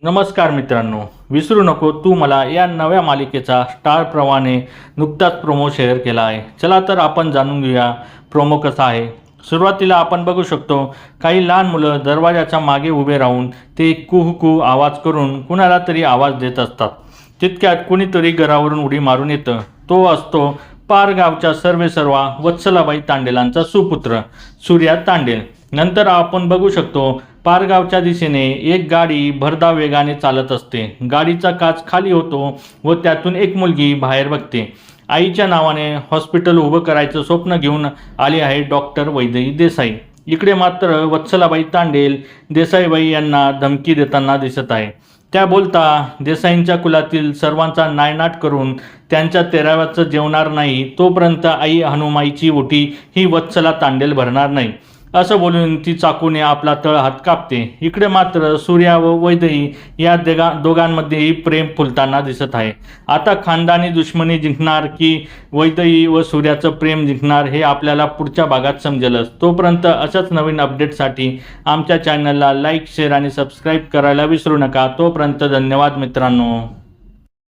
नमस्कार मित्रांनो, विसरू नको तू मला या नव्या मालिकेचा स्टार प्रवाहाने नुकताच प्रोमो शेअर केला आहे. चला तर आपण जाणून घेऊया प्रोमो कसा आहे. सुरुवातीला आपण बघू शकतो काही लहान मुलं दरवाजाच्या मागे उभे राहून ते कुहू आवाज करून कुणाला तरी आवाज देत असतात. तितक्यात कुणीतरी घरावरून उडी मारून येतं. तो असतो पारगावच्या सर्वेसर्वा वत्सलाबाई तांडेलांचा सुपुत्र सूर्या तांडेल. नंतर आपण बघू शकतो पारगावच्या दिशेने एक गाडी भरधाव वेगाने चालत असते. गाडीचा काच खाली होतो व त्यातून एक मुलगी बाहेर बघते. आईच्या नावाने हॉस्पिटल उभं करायचं स्वप्न घेऊन आली आहे डॉक्टर वैदेही देसाई. इकडे मात्र वत्सलाबाई तांडेल देसाईबाई यांना धमकी देताना दिसत आहे. त्या बोलता देसाईंच्या कुलातील सर्वांचा नायनाट करून त्यांच्या तेराव्याचं जेवणार नाही तोपर्यंत आई हनुमाईची ओटी ही वत्सला तांडेल भरणार नाही असं बोलून ती चाकूने आपला तळहात कापते. इकडे मात्र सूर्या व वैदेही या दोघांमध्येही प्रेम फुलताना दिसत आहे. आता खानदानी दुश्मनी जिंकणार की वैदेही व सूर्याचं प्रेम जिंकणार हे आपल्याला पुढच्या भागात समजेलच. तोपर्यंत अशाच नवीन अपडेटसाठी आमच्या चॅनलला लाईक, शेअर आणि सबस्क्राईब करायला विसरू नका. तोपर्यंत धन्यवाद मित्रांनो.